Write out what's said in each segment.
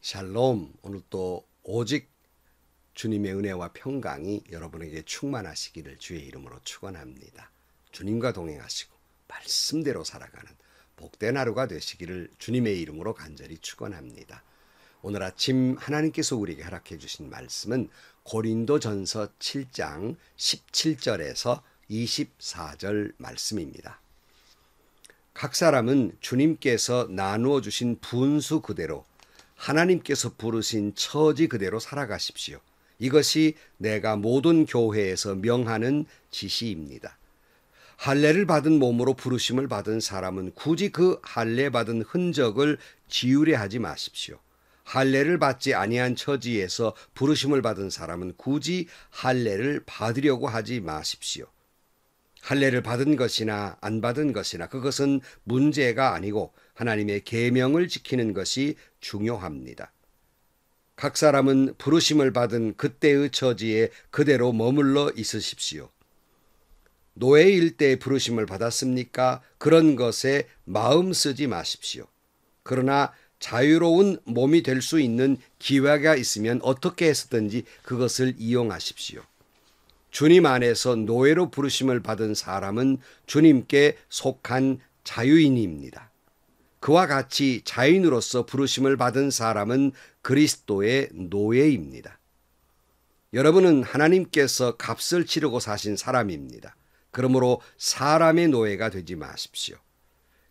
샬롬. 오늘 또 오직 주님의 은혜와 평강이 여러분에게 충만하시기를 주의 이름으로 축원합니다. 주님과 동행하시고 말씀대로 살아가는 복된 하루가 되시기를 주님의 이름으로 간절히 축원합니다. 오늘 아침 하나님께서 우리에게 허락해 주신 말씀은 고린도전서 7장 17절에서 24절 말씀입니다. 각 사람은 주님께서 나누어 주신 분수 그대로 하나님께서 부르신 처지 그대로 살아가십시오. 이것이 내가 모든 교회에서 명하는 지시입니다. 할례를 받은 몸으로 부르심을 받은 사람은 굳이 그 할례 받은 흔적을 지우려 하지 마십시오. 할례를 받지 아니한 처지에서 부르심을 받은 사람은 굳이 할례를 받으려고 하지 마십시오. 할례를 받은 것이나 안 받은 것이나 그것은 문제가 아니고 하나님의 계명을 지키는 것이 중요합니다. 각 사람은 부르심을 받은 그때의 처지에 그대로 머물러 있으십시오. 노예일 때 부르심을 받았습니까? 그런 것에 마음 쓰지 마십시오. 그러나 자유로운 몸이 될 수 있는 기회가 있으면 어떻게 해서든지 그것을 이용하십시오. 주님 안에서 노예로 부르심을 받은 사람은 주님께 속한 자유인입니다. 그와 같이 자유인으로서 부르심을 받은 사람은 그리스도의 노예입니다. 여러분은 하나님께서 값을 치르고 사신 사람입니다. 그러므로 사람의 노예가 되지 마십시오.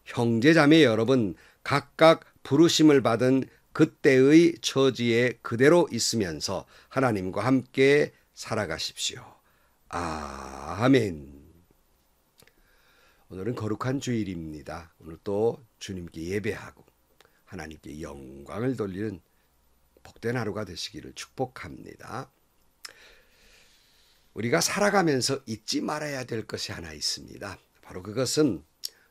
형제자매 여러분, 각각 부르심을 받은 그때의 처지에 그대로 있으면서 하나님과 함께 살아가십시오. 아멘. 오늘은 거룩한 주일입니다. 오늘 또 주님께 예배하고 하나님께 영광을 돌리는 복된 하루가 되시기를 축복합니다. 우리가 살아가면서 잊지 말아야 될 것이 하나 있습니다. 바로 그것은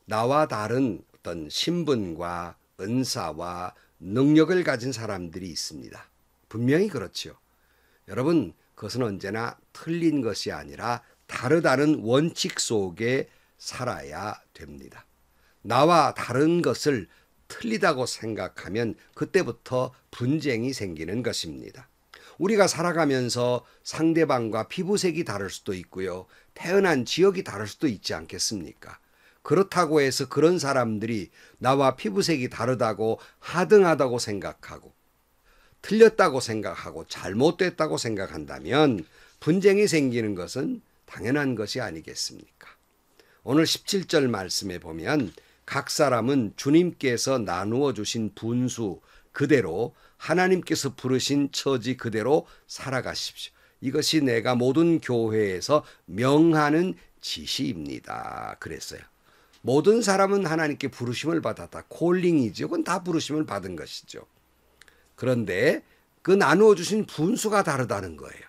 나와 다른 어떤 신분과 은사와 능력을 가진 사람들이 있습니다. 분명히 그렇죠. 여러분, 그것은 언제나 틀린 것이 아니라 다르다는 원칙 속에 살아야 됩니다. 나와 다른 것을 틀리다고 생각하면 그때부터 분쟁이 생기는 것입니다. 우리가 살아가면서 상대방과 피부색이 다를 수도 있고요. 태어난 지역이 다를 수도 있지 않겠습니까? 그렇다고 해서 그런 사람들이 나와 피부색이 다르다고 하등하다고 생각하고 틀렸다고 생각하고 잘못됐다고 생각한다면 분쟁이 생기는 것은 당연한 것이 아니겠습니까? 오늘 17절 말씀에 보면 각 사람은 주님께서 나누어 주신 분수 그대로 하나님께서 부르신 처지 그대로 살아가십시오. 이것이 내가 모든 교회에서 명하는 지시입니다. 그랬어요. 모든 사람은 하나님께 부르심을 받았다. 콜링이죠. 그건 다 부르심을 받은 것이죠. 그런데 그 나누어 주신 분수가 다르다는 거예요.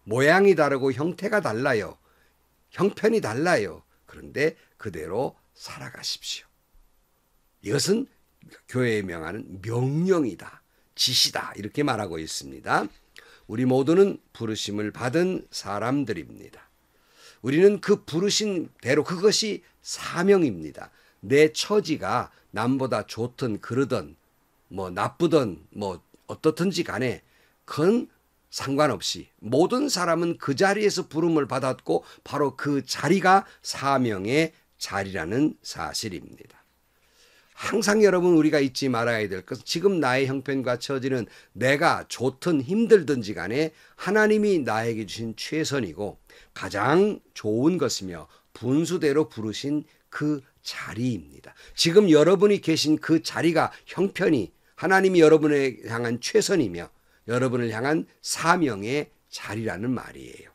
모양이 다르고 형태가 달라요. 형편이 달라요. 그런데 그대로 살아가십시오. 이것은 교회에 명하는 명령이다. 지시다. 이렇게 말하고 있습니다. 우리 모두는 부르심을 받은 사람들입니다. 우리는 그 부르신 대로 그것이 사명입니다. 내 처지가 남보다 좋든 그르든 나쁘든 어떻든지 간에 그건 상관없이 모든 사람은 그 자리에서 부름을 받았고 바로 그 자리가 사명의 자리라는 사실입니다. 항상 여러분 우리가 잊지 말아야 될 것은 지금 나의 형편과 처지는 내가 좋든 힘들든지 간에 하나님이 나에게 주신 최선이고 가장 좋은 것이며 분수대로 부르신 그 자리입니다. 지금 여러분이 계신 그 자리가 형편이 하나님이 여러분을 향한 최선이며 여러분을 향한 사명의 자리라는 말이에요.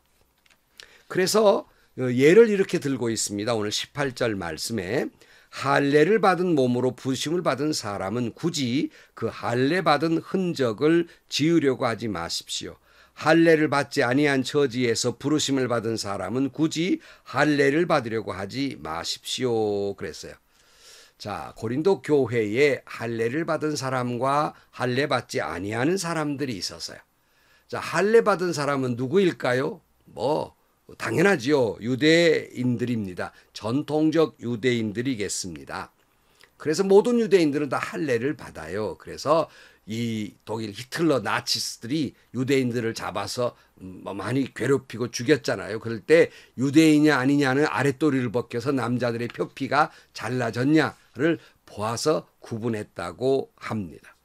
그래서 예를 이렇게 들고 있습니다. 오늘 18절 말씀에 할례를 받은 몸으로 부르심을 받은 사람은 굳이 그 할례 받은 흔적을 지우려고 하지 마십시오. 할례를 받지 아니한 처지에서 부르심을 받은 사람은 굳이 할례를 받으려고 하지 마십시오. 그랬어요. 자, 고린도 교회에 할례를 받은 사람과 할례 받지 아니하는 사람들이 있었어요. 자, 할례 받은 사람은 누구일까요? 당연하지요. 유대인들입니다. 전통적 유대인들이겠습니다. 그래서 모든 유대인들은 다 할례를 받아요. 그래서 이 독일 히틀러 나치스들이 유대인들을 잡아서 많이 괴롭히고 죽였잖아요. 그럴 때 유대인이 아니냐는 아랫도리를 벗겨서 남자들의 표피가 잘라졌냐를 보아서 구분했다고 합니다.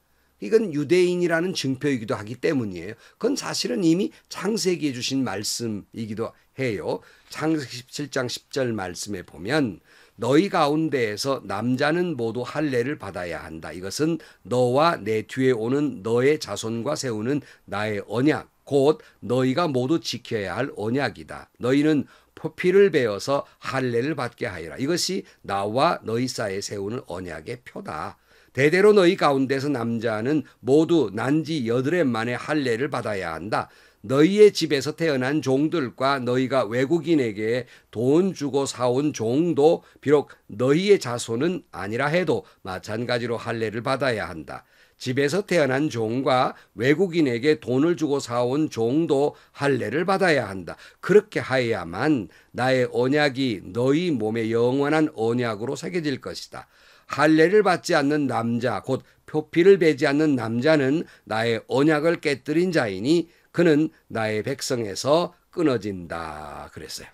이건 유대인이라는 증표이기도 하기 때문이에요. 그건 사실은 이미 창세기에 주신 말씀이기도 해요. 창세기 17장 10절 말씀에 보면 너희 가운데에서 남자는 모두 할례를 받아야 한다. 이것은 너와 내 뒤에 오는 너의 자손과 세우는 나의 언약, 곧 너희가 모두 지켜야 할 언약이다. 너희는 표피를 베어서 할례를 받게 하여라. 이것이 나와 너희 사이에 세우는 언약의 표다. 대대로 너희 가운데서 남자는 모두 난지 8해 만에 할례를 받아야 한다. 너희의 집에서 태어난 종들과 너희가 외국인에게 돈 주고 사온 종도 비록 너희의 자손은 아니라 해도 마찬가지로 할례를 받아야 한다. 집에서 태어난 종과 외국인에게 돈을 주고 사온 종도 할례를 받아야 한다. 그렇게 하여야만 나의 언약이 너희 몸에 영원한 언약으로 새겨질 것이다. 할례를 받지 않는 남자, 곧 표피를 베지 않는 남자는 나의 언약을 깨뜨린 자이니 그는 나의 백성에서 끊어진다. 그랬어요.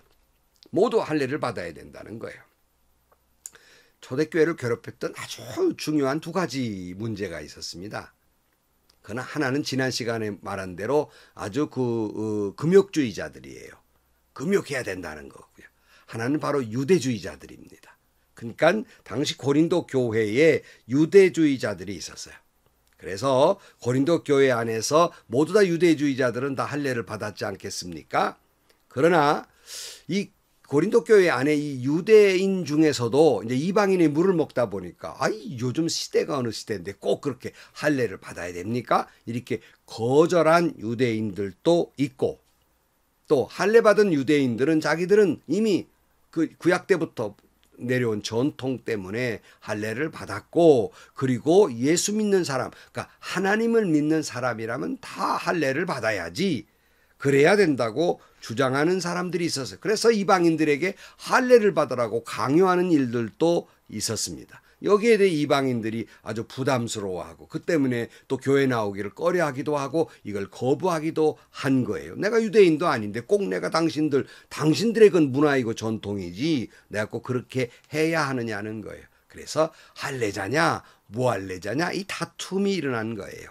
모두 할례를 받아야 된다는 거예요. 초대교회를 괴롭혔던 아주 중요한 두 가지 문제가 있었습니다. 그러나 하나는 지난 시간에 말한 대로 아주 금욕주의자들이에요. 금욕해야 된다는 거고요. 하나는 바로 유대주의자들입니다. 그러니까 당시 고린도 교회에 유대주의자들이 있었어요. 그래서 고린도 교회 안에서 모두 다 유대주의자들은 다 할례를 받았지 않겠습니까? 그러나 이 고린도 교회 안에 이 유대인 중에서도 이제 이방인의 물을 먹다 보니까 요즘 시대가 어느 시대인데 꼭 그렇게 할례를 받아야 됩니까? 이렇게 거절한 유대인들도 있고, 또 할례 받은 유대인들은 자기들은 이미 그 구약 때부터 내려온 전통 때문에 할례를 받았고, 그리고 예수 믿는 사람, 그러니까 하나님을 믿는 사람이라면 다 할례를 받아야지, 그래야 된다고 주장하는 사람들이 있었어요. 그래서 이방인들에게 할례를 받으라고 강요하는 일들도 있었습니다. 여기에 대해 이방인들이 아주 부담스러워하고 그 때문에 또 교회 나오기를 꺼려하기도 하고 이걸 거부하기도 한 거예요. 내가 유대인도 아닌데 꼭 내가 당신들의 건 문화이고 전통이지 내가 꼭 그렇게 해야 하느냐는 거예요. 그래서 할례자냐 무할례자냐 이 다툼이 일어난 거예요.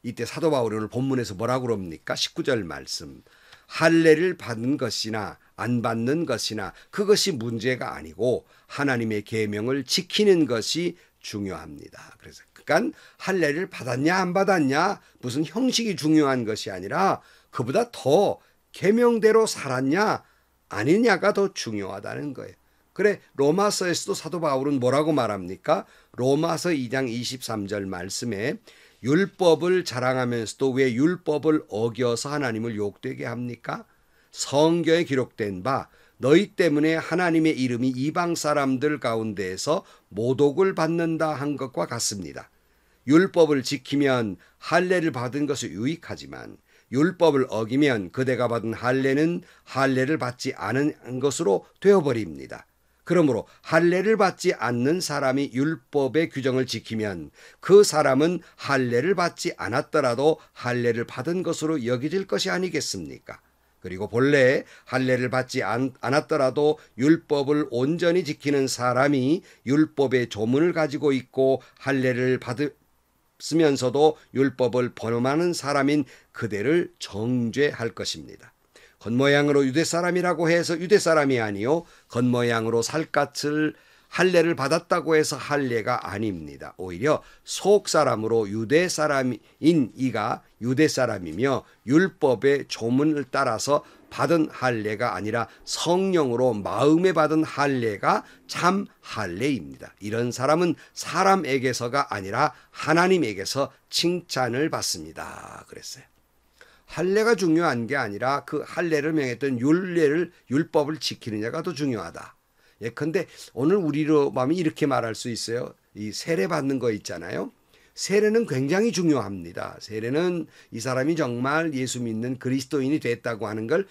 이때 사도 바울이 오늘 본문에서 뭐라고 그럽니까? 19절 말씀. 할례를 받는 것이나 안 받는 것이나 그것이 문제가 아니고 하나님의 계명을 지키는 것이 중요합니다. 그래서 그러니까 할례를 받았냐 안 받았냐 무슨 형식이 중요한 것이 아니라 그보다 더 계명대로 살았냐 아니냐가 더 중요하다는 거예요. 그래 로마서에서도 사도 바울은 뭐라고 말합니까? 로마서 2장 23절 말씀에 율법을 자랑하면서도 왜 율법을 어겨서 하나님을 욕되게 합니까? 성경에 기록된 바 너희 때문에 하나님의 이름이 이방 사람들 가운데에서 모독을 받는다 한 것과 같습니다. 율법을 지키면 할례를 받은 것이 유익하지만 율법을 어기면 그대가 받은 할례는 할례를 받지 않은 것으로 되어버립니다. 그러므로 할례를 받지 않는 사람이 율법의 규정을 지키면 그 사람은 할례를 받지 않았더라도 할례를 받은 것으로 여겨질 것이 아니겠습니까? 그리고 본래 할례를 받지 않았더라도 율법을 온전히 지키는 사람이 율법의 조문을 가지고 있고 할례를 받으면서도 율법을 범하는 사람인 그대를 정죄할 것입니다. 겉모양으로 유대사람이라고 해서 유대사람이 아니요 겉모양으로 살갗을 할례를 받았다고 해서 할례가 아닙니다. 오히려 속사람으로 유대사람인 이가 유대사람이며 율법의 조문을 따라서 받은 할례가 아니라 성령으로 마음에 받은 할례가 참 할례입니다. 이런 사람은 사람에게서가 아니라 하나님에게서 칭찬을 받습니다. 그랬어요. 할례가 중요한 게 아니라 그 할례를 명했던 율법을 지키느냐가 더 중요하다. 예컨대 오늘 우리로 하면 이렇게 말할 수 있어요. 이 세례 받는 거 있잖아요. 세례는 굉장히 중요합니다. 세례는 이 사람이 정말 예수 믿는 그리스도인이 됐다고 하는 걸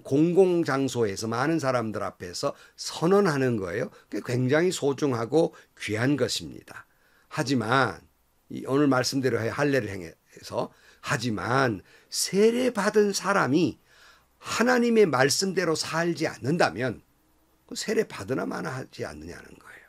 공공장소에서 많은 사람들 앞에서 선언하는 거예요. 그게 굉장히 소중하고 귀한 것입니다. 하지만 오늘 말씀대로 할례를 행해서 하지만 세례 받은 사람이 하나님의 말씀대로 살지 않는다면 세례 받으나 마나 하지 않느냐는 거예요.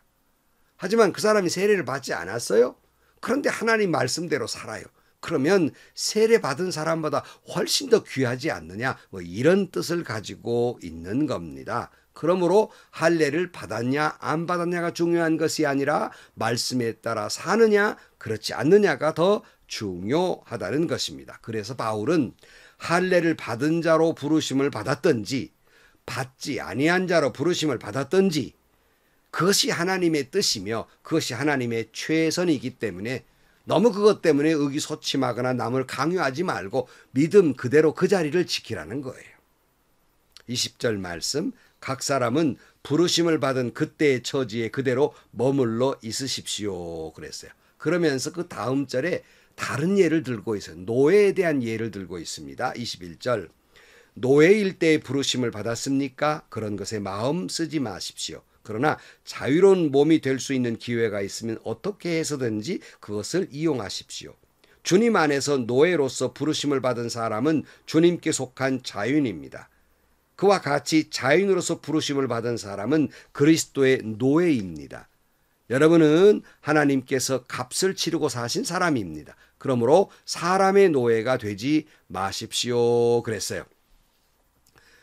하지만 그 사람이 세례를 받지 않았어요. 그런데 하나님 말씀대로 살아요. 그러면 세례 받은 사람보다 훨씬 더 귀하지 않느냐, 이런 뜻을 가지고 있는 겁니다. 그러므로 할례를 받았냐 안 받았냐가 중요한 것이 아니라 말씀에 따라 사느냐 그렇지 않느냐가 더 중요하다는 것입니다. 그래서 바울은 할례를 받은 자로 부르심을 받았든지 받지 아니한 자로 부르심을 받았든지 그것이 하나님의 뜻이며 그것이 하나님의 최선이기 때문에 너무 그것 때문에 의기소침하거나 남을 강요하지 말고 믿음 그대로 그 자리를 지키라는 거예요. 20절 말씀, 각 사람은 부르심을 받은 그때의 처지에 그대로 머물러 있으십시오 그랬어요. 그러면서 그 다음 절에 다른 예를 들고 있어요. 노예에 대한 예를 들고 있습니다. 21절, 노예일 때의 부르심을 받았습니까? 그런 것에 마음 쓰지 마십시오. 그러나 자유로운 몸이 될 수 있는 기회가 있으면 어떻게 해서든지 그것을 이용하십시오. 주님 안에서 노예로서 부르심을 받은 사람은 주님께 속한 자유인입니다. 그와 같이 자유인으로서 부르심을 받은 사람은 그리스도의 노예입니다. 여러분은 하나님께서 값을 치르고 사신 사람입니다. 그러므로 사람의 노예가 되지 마십시오 그랬어요.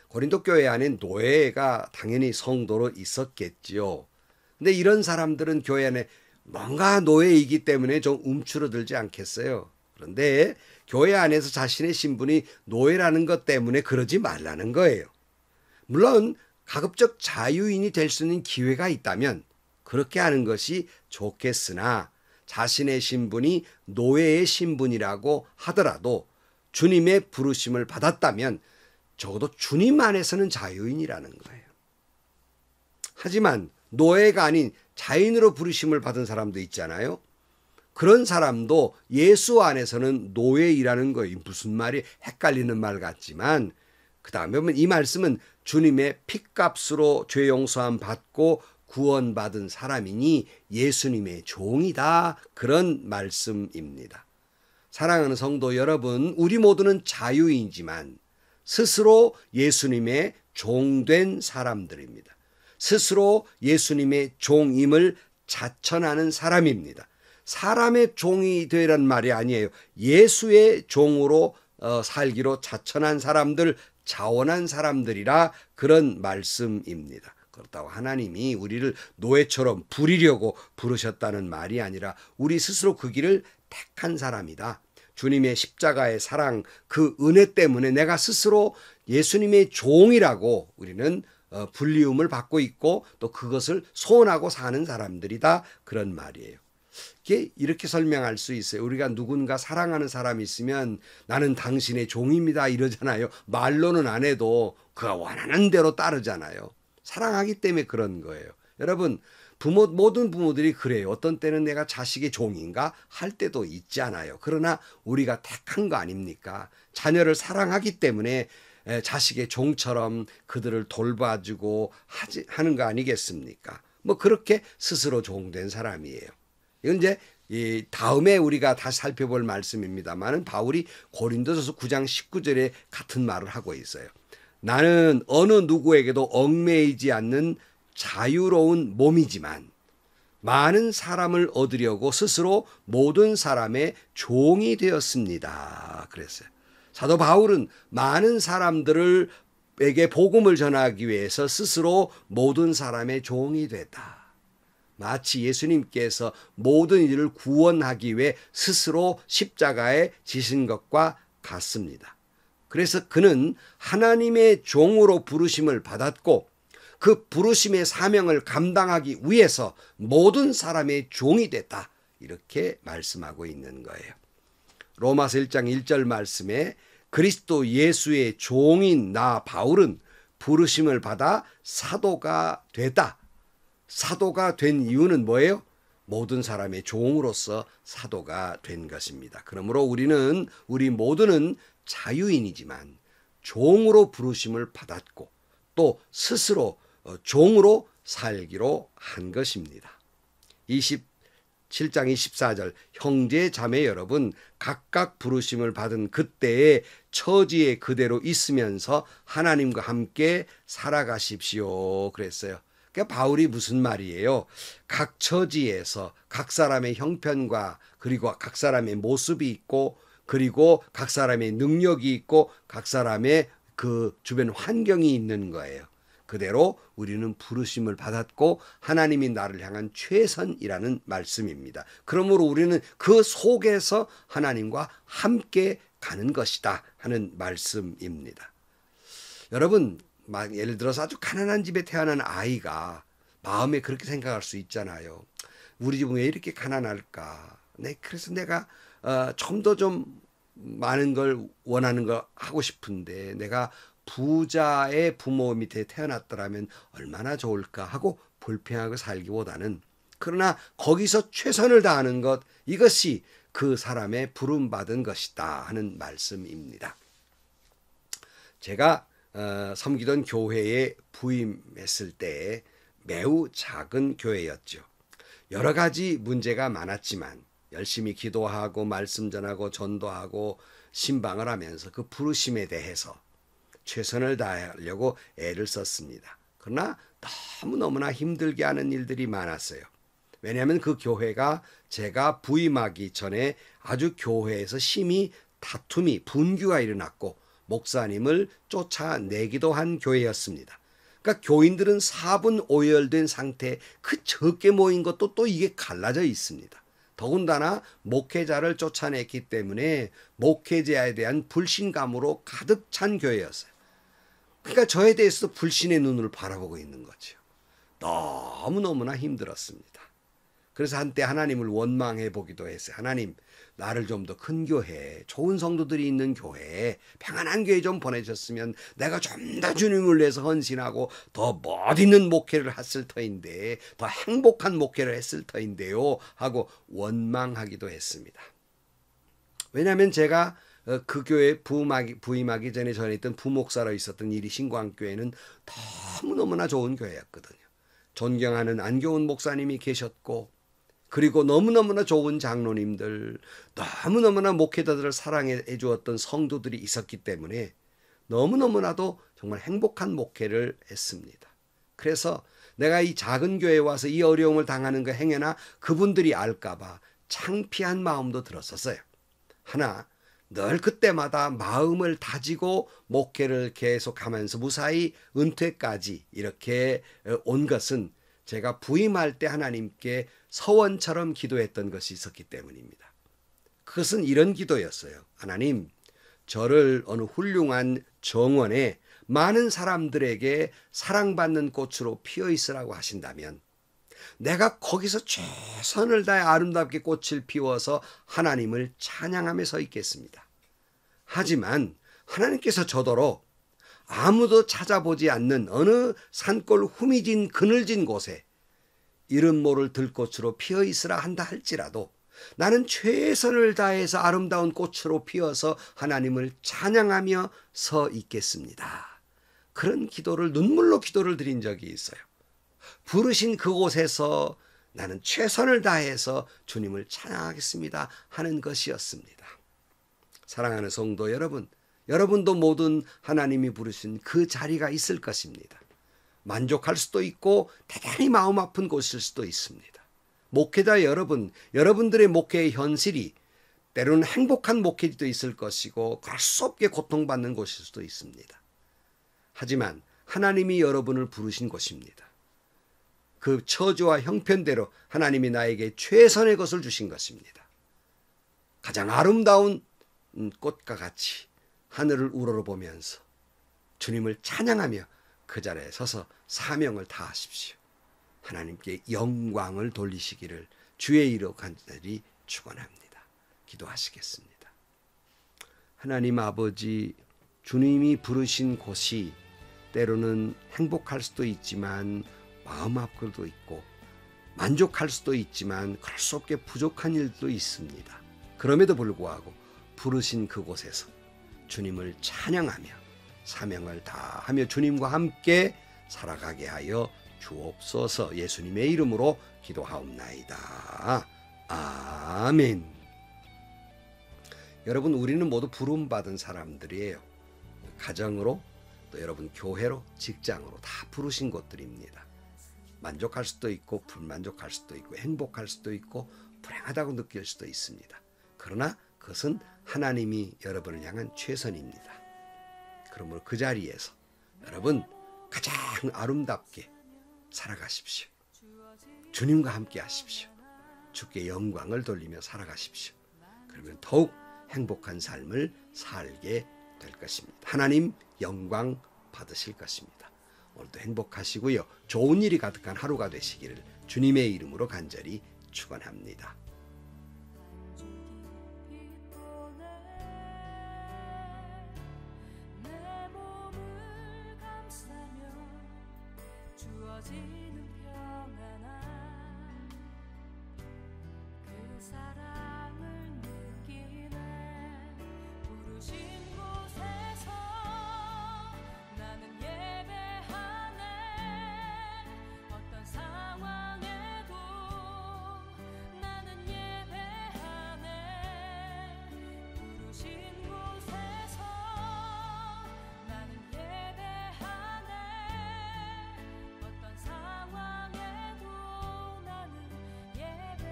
고린도 교회 안에 노예가 당연히 성도로 있었겠지요. 근데 이런 사람들은 교회 안에 뭔가 노예이기 때문에 좀 움츠러들지 않겠어요. 그런데 교회 안에서 자신의 신분이 노예라는 것 때문에 그러지 말라는 거예요. 물론 가급적 자유인이 될 수 있는 기회가 있다면 그렇게 하는 것이 좋겠으나 자신의 신분이 노예의 신분이라고 하더라도 주님의 부르심을 받았다면 적어도 주님 안에서는 자유인이라는 거예요. 하지만 노예가 아닌 자유인으로 부르심을 받은 사람도 있잖아요. 그런 사람도 예수 안에서는 노예이라는 거예요. 무슨 말이 헷갈리는 말 같지만 그 다음에 보면 이 말씀은 주님의 핏값으로 죄 용서함 받고 구원받은 사람이니 예수님의 종이다. 그런 말씀입니다. 사랑하는 성도 여러분, 우리 모두는 자유인이지만 스스로 예수님의 종된 사람들입니다. 스스로 예수님의 종임을 자천하는 사람입니다. 사람의 종이 되란 말이 아니에요. 예수의 종으로 살기로 자천한 사람들, 자원한 사람들이라 그런 말씀입니다. 그렇다고 하나님이 우리를 노예처럼 부리려고 부르셨다는 말이 아니라 우리 스스로 그 길을 택한 사람이다. 주님의 십자가의 사랑, 그 은혜 때문에 내가 스스로 예수님의 종이라고 우리는 불리움을 받고 있고 또 그것을 소원하고 사는 사람들이다. 그런 말이에요. 이렇게 설명할 수 있어요. 우리가 누군가 사랑하는 사람이 있으면 나는 당신의 종입니다 이러잖아요. 말로는 안 해도 그가 원하는 대로 따르잖아요. 사랑하기 때문에 그런 거예요. 여러분, 모든 부모들이 그래요. 어떤 때는 내가 자식의 종인가 할 때도 있잖아요. 그러나 우리가 택한 거 아닙니까? 자녀를 사랑하기 때문에 자식의 종처럼 그들을 돌봐주고 하는 거 아니겠습니까? 그렇게 스스로 종된 사람이에요. 이건 이제 다음에 우리가 다시 살펴볼 말씀입니다만 바울이 고린도전서 9장 19절에 같은 말을 하고 있어요. 나는 어느 누구에게도 얽매이지 않는 자유로운 몸이지만 많은 사람을 얻으려고 스스로 모든 사람의 종이 되었습니다. 그랬어요. 사도 바울은 많은 사람들에게 복음을 전하기 위해서 스스로 모든 사람의 종이 됐다. 마치 예수님께서 모든 이들을 구원하기 위해 스스로 십자가에 지신 것과 같습니다. 그래서 그는 하나님의 종으로 부르심을 받았고 그 부르심의 사명을 감당하기 위해서 모든 사람의 종이 됐다. 이렇게 말씀하고 있는 거예요. 로마서 1장 1절 말씀에 그리스도 예수의 종인 나 바울은 부르심을 받아 사도가 되다. 사도가 된 이유는 뭐예요? 모든 사람의 종으로서 사도가 된 것입니다. 그러므로 우리 모두는 자유인이지만 종으로 부르심을 받았고 또 스스로 종으로 살기로 한 것입니다. 27장 24절 형제 자매 여러분 각각 부르심을 받은 그때의 처지에 그대로 있으면서 하나님과 함께 살아가십시오 그랬어요. 그러니까 바울이 무슨 말이에요? 각 처지에서 각 사람의 형편과 그리고 각 사람의 모습이 있고 그리고 각 사람의 능력이 있고 각 사람의 그 주변 환경이 있는 거예요. 그대로 우리는 부르심을 받았고 하나님이 나를 향한 최선이라는 말씀입니다. 그러므로 우리는 그 속에서 하나님과 함께 가는 것이다 하는 말씀입니다. 여러분 예를 들어서 아주 가난한 집에 태어난 아이가 마음에 그렇게 생각할 수 있잖아요. 우리 집은 왜 이렇게 가난할까? 그래서 내가 좀 더 좀 많은 걸 원하는 거 하고 싶은데 내가 부자의 부모 밑에 태어났더라면 얼마나 좋을까 하고 불평하고 살기보다는 그러나 거기서 최선을 다하는 것 이것이 그 사람의 부름받은 것이다 하는 말씀입니다. 제가 섬기던 교회에 부임했을 때 매우 작은 교회였죠. 여러 가지 문제가 많았지만 열심히 기도하고 말씀 전하고 전도하고 신방을 하면서 그 부르심에 대해서 최선을 다하려고 애를 썼습니다. 그러나 너무너무나 힘들게 하는 일들이 많았어요. 왜냐하면 그 교회가 제가 부임하기 전에 아주 교회에서 심히 다툼이 분규가 일어났고 목사님을 쫓아내기도 한 교회였습니다. 그러니까 교인들은 4분 오열된 상태 그 적게 모인 것도 또 이게 갈라져 있습니다. 더군다나 목회자를 쫓아냈기 때문에 목회자에 대한 불신감으로 가득 찬 교회였어요. 그러니까 저에 대해서도 불신의 눈을 바라보고 있는 거죠. 너무너무나 힘들었습니다. 그래서 한때 하나님을 원망해 보기도 했어요. 하나님, 나를 좀 더 큰 교회, 좋은 성도들이 있는 교회, 평안한 교회 좀 보내셨으면 내가 좀 더 주님을 위해서 헌신하고 더 멋있는 목회를 했을 터인데, 더 행복한 목회를 했을 터인데요 하고 원망하기도 했습니다. 왜냐하면 제가 그 교회 부임하기 전에 있던 부목사로 있었던 일이 신광교회는 너무너무나 좋은 교회였거든요. 존경하는 안교훈 목사님이 계셨고 그리고 너무너무나 좋은 장로님들, 너무너무나 목회자들을 사랑해 주었던 성도들이 있었기 때문에 너무너무나도 정말 행복한 목회를 했습니다. 그래서 내가 이 작은 교회에 와서 이 어려움을 당하는 거 행여나 그분들이 알까봐 창피한 마음도 들었었어요. 하나 늘 그때마다 마음을 다지고 목회를 계속하면서 무사히 은퇴까지 이렇게 온 것은 제가 부임할 때 하나님께 서원처럼 기도했던 것이 있었기 때문입니다. 그것은 이런 기도였어요. 하나님, 저를 어느 훌륭한 정원에 많은 사람들에게 사랑받는 꽃으로 피어 있으라고 하신다면 내가 거기서 최선을 다해 아름답게 꽃을 피워서 하나님을 찬양하며 서 있겠습니다. 하지만 하나님께서 저더러 아무도 찾아보지 않는 어느 산골 후미진 그늘진 곳에 이름 모를 들꽃으로 피어 있으라 한다 할지라도 나는 최선을 다해서 아름다운 꽃으로 피어서 하나님을 찬양하며 서 있겠습니다. 그런 기도를 눈물로 기도를 드린 적이 있어요. 부르신 그곳에서 나는 최선을 다해서 주님을 찬양하겠습니다 하는 것이었습니다. 사랑하는 성도 여러분, 여러분도 모든 하나님이 부르신 그 자리가 있을 것입니다. 만족할 수도 있고 대단히 마음 아픈 곳일 수도 있습니다. 목회자 여러분, 여러분들의 목회의 현실이 때로는 행복한 목회지도 있을 것이고 그럴 수 없게 고통받는 곳일 수도 있습니다. 하지만 하나님이 여러분을 부르신 곳입니다. 그 처지와 형편대로 하나님이 나에게 최선의 것을 주신 것입니다. 가장 아름다운 꽃과 같이 하늘을 우러러보면서 주님을 찬양하며 그 자리에 서서 사명을 다하십시오. 하나님께 영광을 돌리시기를 주의 이름으로 간절히 축원합니다. 기도하시겠습니다. 하나님 아버지, 주님이 부르신 곳이 때로는 행복할 수도 있지만 마음 아플 수도 있고 만족할 수도 있지만 그럴 수 없게 부족한 일도 있습니다. 그럼에도 불구하고 부르신 그곳에서 주님을 찬양하며 사명을 다하며 주님과 함께 살아가게 하여 주옵소서. 예수님의 이름으로 기도하옵나이다. 아멘. 여러분, 우리는 모두 부름받은 사람들이에요. 가정으로, 또 여러분 교회로, 직장으로 다 부르신 곳들입니다. 만족할 수도 있고 불만족할 수도 있고 행복할 수도 있고 불행하다고 느낄 수도 있습니다. 그러나 그것은 하나님이 여러분을 향한 최선입니다. 그러므로 그 자리에서 여러분 가장 아름답게 살아가십시오. 주님과 함께 하십시오. 주께 영광을 돌리며 살아가십시오. 그러면 더욱 행복한 삶을 살게 될 것입니다. 하나님 영광 받으실 것입니다. 오늘도 행복하시고요. 좋은 일이 가득한 하루가 되시기를 주님의 이름으로 간절히 축원합니다. 주어지는 평안한 그 사랑을 느끼네. 부르신 곳에서 나는 예배하네. 어떤 상황에도 나는 예배하네. 부르신 곳에서 나는 예배하네. 어떤 상황에도 나는 예배하네.